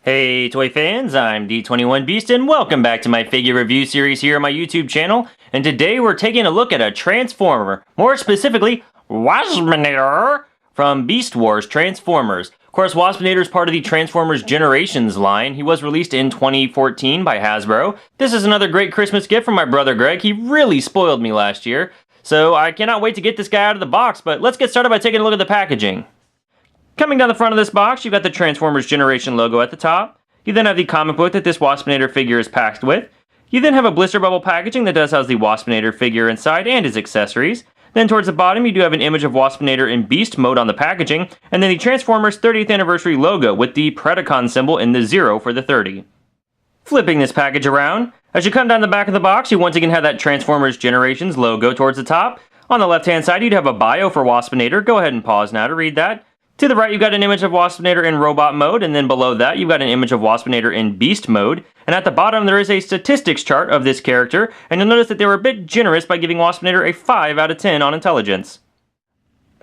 Hey toy fans, I'm D21Beast and welcome back to my figure review series here on my YouTube channel. And today we're taking a look at a Transformer, more specifically, Waspinator from Beast Wars Transformers. Of course, Waspinator is part of the Transformers Generations line. He was released in 2014 by Hasbro. This is another great Christmas gift from my brother Greg. He really spoiled me last year. So I cannot wait to get this guy out of the box, but let's get started by taking a look at the packaging. Coming down the front of this box, you've got the Transformers Generation logo at the top. You then have the comic book that this Waspinator figure is packed with. You then have a blister bubble packaging that does house the Waspinator figure inside and his accessories. Then towards the bottom, you do have an image of Waspinator in Beast mode on the packaging, and then the Transformers 30th Anniversary logo with the Predacon symbol in the 0 for the 30. Flipping this package around, as you come down the back of the box, you once again have that Transformers Generations logo towards the top. On the left-hand side, you'd have a bio for Waspinator. Go ahead and pause now to read that. To the right, you've got an image of Waspinator in robot mode, and then below that, you've got an image of Waspinator in beast mode. And at the bottom, there is a statistics chart of this character, and you'll notice that they were a bit generous by giving Waspinator a 5 out of 10 on intelligence.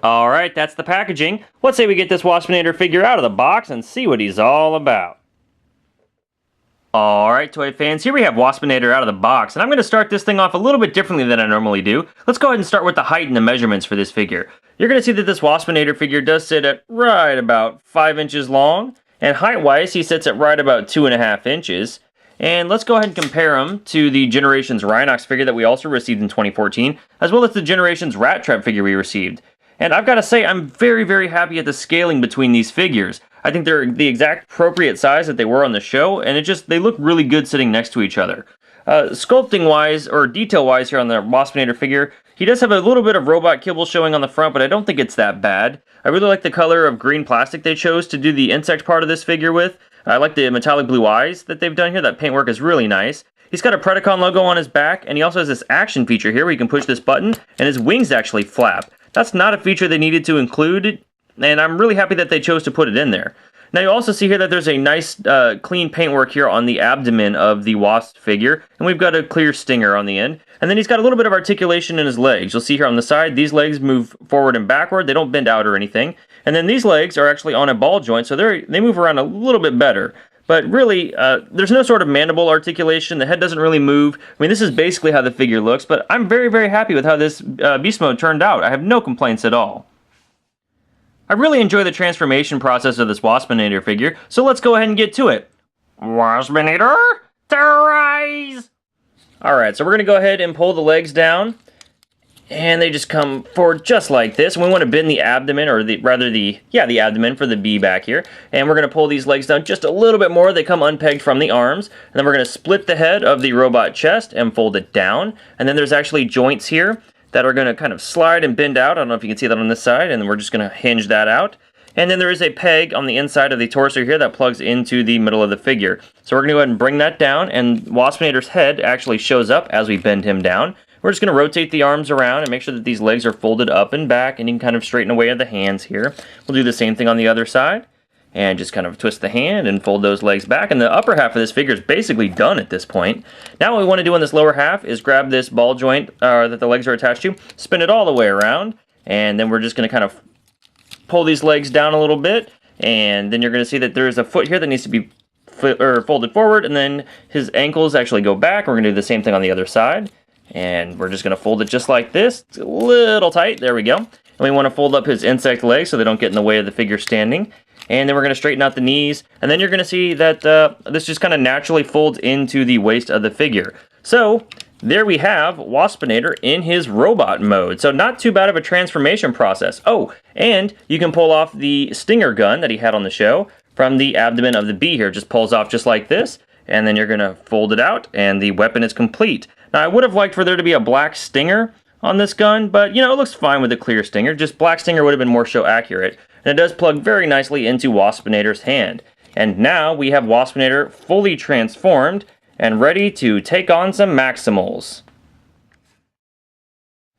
Alright, that's the packaging. Let's say we get this Waspinator figure out of the box and see what he's all about. Alright, toy fans, here we have Waspinator out of the box, and I'm going to start this thing off a little bit differently than I normally do. Let's go ahead and start with the height and the measurements for this figure. You're going to see that this Waspinator figure does sit at right about 5 inches long, and height-wise, he sits at right about 2.5 inches. And let's go ahead and compare him to the Generations Rhinox figure that we also received in 2014, as well as the Generations Rat Trap figure we received. And I've got to say, I'm very, very happy at the scaling between these figures. I think they're the exact appropriate size that they were on the show, and they look really good sitting next to each other. Sculpting-wise, or detail-wise here on the Waspinator figure, he does have a little bit of robot kibble showing on the front, but I don't think it's that bad. I really like the color of green plastic they chose to do the insect part of this figure with. I like the metallic blue eyes that they've done here. That paintwork is really nice. He's got a Predacon logo on his back, and he also has this action feature here where you can push this button, and his wings actually flap. That's not a feature they needed to include, and I'm really happy that they chose to put it in there. Now you also see here that there's a nice clean paintwork here on the abdomen of the Wasp figure, and we've got a clear stinger on the end. And then he's got a little bit of articulation in his legs. You'll see here on the side, these legs move forward and backward. They don't bend out or anything. And then these legs are actually on a ball joint, so they move around a little bit better. But really, there's no sort of mandible articulation. The head doesn't really move. I mean, this is basically how the figure looks, but I'm very, very happy with how this beast mode turned out. I have no complaints at all. I really enjoy the transformation process of this Waspinator figure, so let's go ahead and get to it. Waspinator, terrorize! Alright, so we're going to go ahead and pull the legs down, and they just come forward just like this. And we want to bend the abdomen, or the abdomen for the B back here. And we're going to pull these legs down just a little bit more. They come unpegged from the arms. And then we're going to split the head of the robot chest and fold it down. And then there's actually joints here that are going to kind of slide and bend out. I don't know if you can see that on this side, and then we're just going to hinge that out. And then there is a peg on the inside of the torso here that plugs into the middle of the figure. So we're going to go ahead and bring that down, and Waspinator's head actually shows up as we bend him down. We're just going to rotate the arms around and make sure that these legs are folded up and back, and you can kind of straighten away the hands here. We'll do the same thing on the other side, and just kind of twist the hand and fold those legs back. And the upper half of this figure is basically done at this point. Now what we want to do on this lower half is grab this ball joint that the legs are attached to, spin it all the way around, and then we're just going to kind of pull these legs down a little bit, and then you're going to see that there's a foot here that needs to be folded forward, and then his ankles actually go back. We're going to do the same thing on the other side, and we're just going to fold it just like this. It's a little tight. There we go. And we want to fold up his insect legs so they don't get in the way of the figure standing. And then we're going to straighten out the knees, and then you're going to see that this just kind of naturally folds into the waist of the figure. So there we have Waspinator in his robot mode. So not too bad of a transformation process. Oh, and you can pull off the stinger gun that he had on the show from the abdomen of the bee here. Just pulls off just like this, and then you're going to fold it out, and the weapon is complete. Now I would have liked for there to be a black stinger on this gun, but you know, it looks fine with a clear stinger. Just black stinger would have been more show accurate. And it does plug very nicely into Waspinator's hand. And now we have Waspinator fully transformed and ready to take on some Maximals.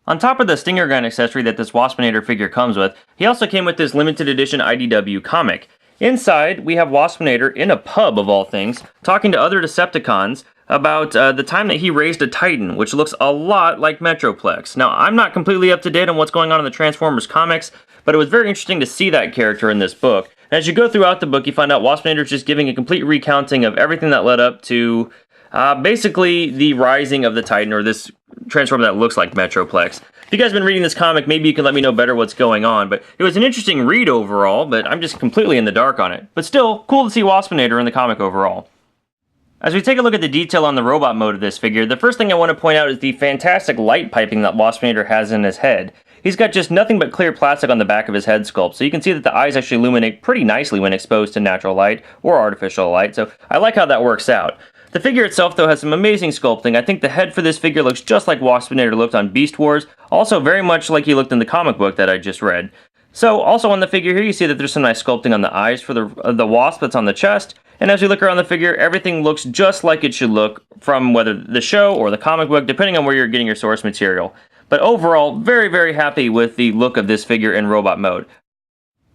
On top of the stinger gun accessory that this Waspinator figure comes with, he also came with this limited edition IDW comic. Inside, we have Waspinator in a pub of all things, talking to other Decepticons about the time that he raised a Titan, which looks a lot like Metroplex. Now, I'm not completely up to date on what's going on in the Transformers comics, but it was very interesting to see that character in this book. And as you go throughout the book, you find out Waspinator is just giving a complete recounting of everything that led up to basically the rising of the Titan, or this transformer that looks like Metroplex. If you guys have been reading this comic, maybe you can let me know better what's going on, but it was an interesting read overall, but I'm just completely in the dark on it. But still, cool to see Waspinator in the comic overall. As we take a look at the detail on the robot mode of this figure, the first thing I want to point out is the fantastic light piping that Waspinator has in his head. He's got just nothing but clear plastic on the back of his head sculpt, so you can see that the eyes actually illuminate pretty nicely when exposed to natural light or artificial light, so I like how that works out. The figure itself, though, has some amazing sculpting. I think the head for this figure looks just like Waspinator looked on Beast Wars, also very much like he looked in the comic book that I just read. So, also on the figure here, you see that there's some nice sculpting on the eyes for the wasp that's on the chest, and as we look around the figure, everything looks just like it should look from whether the show or the comic book, depending on where you're getting your source material. But overall, very, very happy with the look of this figure in robot mode.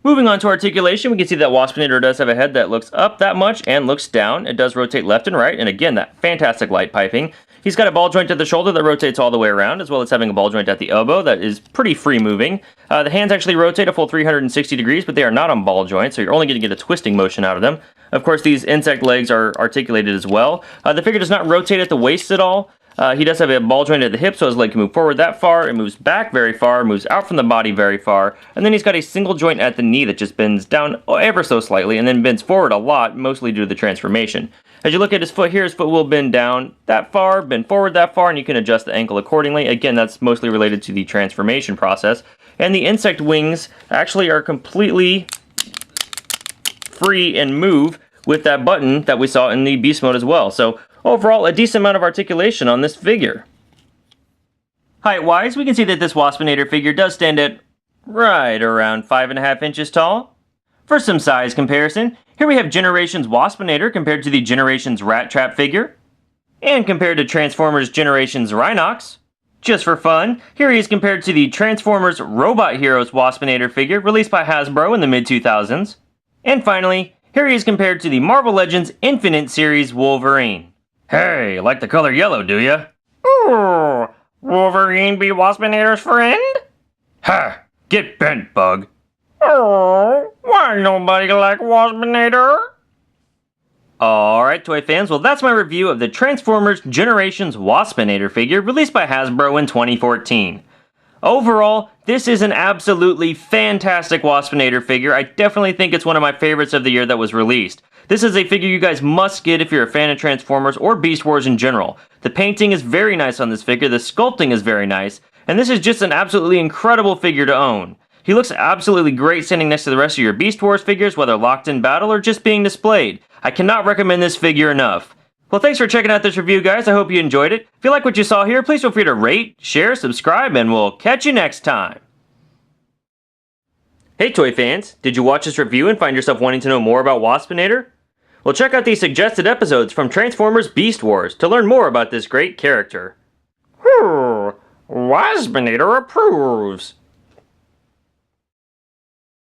Moving on to articulation, we can see that Waspinator does have a head that looks up that much and looks down. It does rotate left and right, and again, that fantastic light piping. He's got a ball joint at the shoulder that rotates all the way around, as well as having a ball joint at the elbow that is pretty free moving. The hands actually rotate a full 360 degrees, but they are not on ball joints, so you're only going to get a twisting motion out of them. Of course, these insect legs are articulated as well. The figure does not rotate at the waist at all. He does have a ball joint at the hip, so his leg can move forward that far, it moves back very far, moves out from the body very far, and then he's got a single joint at the knee that just bends down ever so slightly, and then bends forward a lot, mostly due to the transformation. As you look at his foot here, his foot will bend down that far, bend forward that far, and you can adjust the ankle accordingly. Again, that's mostly related to the transformation process. And the insect wings actually are completely free and move with that button that we saw in the beast mode as well. So overall, a decent amount of articulation on this figure. Height-wise, we can see that this Waspinator figure does stand at right around 5.5 inches tall. For some size comparison, here we have Generations Waspinator compared to the Generations Rat Trap figure, and compared to Transformers Generations Rhinox. Just for fun, here he is compared to the Transformers Robot Heroes Waspinator figure released by Hasbro in the mid-2000s. And finally, here he is compared to the Marvel Legends Infinite Series Wolverine. Hey, like the color yellow, do ya? Ooh, Wolverine be Waspinator's friend? Ha! Get bent, Bug. Oh, why nobody like Waspinator? Alright, toy fans, well that's my review of the Transformers Generations Waspinator figure released by Hasbro in 2014. Overall, this is an absolutely fantastic Waspinator figure. I definitely think it's one of my favorites of the year that was released. This is a figure you guys must get if you're a fan of Transformers or Beast Wars in general. The painting is very nice on this figure, the sculpting is very nice, and this is just an absolutely incredible figure to own. He looks absolutely great standing next to the rest of your Beast Wars figures, whether locked in battle or just being displayed. I cannot recommend this figure enough. Well, thanks for checking out this review, guys. I hope you enjoyed it. If you like what you saw here, please feel free to rate, share, subscribe, and we'll catch you next time. Hey, toy fans! Did you watch this review and find yourself wanting to know more about Waspinator? Well, check out these suggested episodes from Transformers Beast Wars to learn more about this great character. Waspinator approves!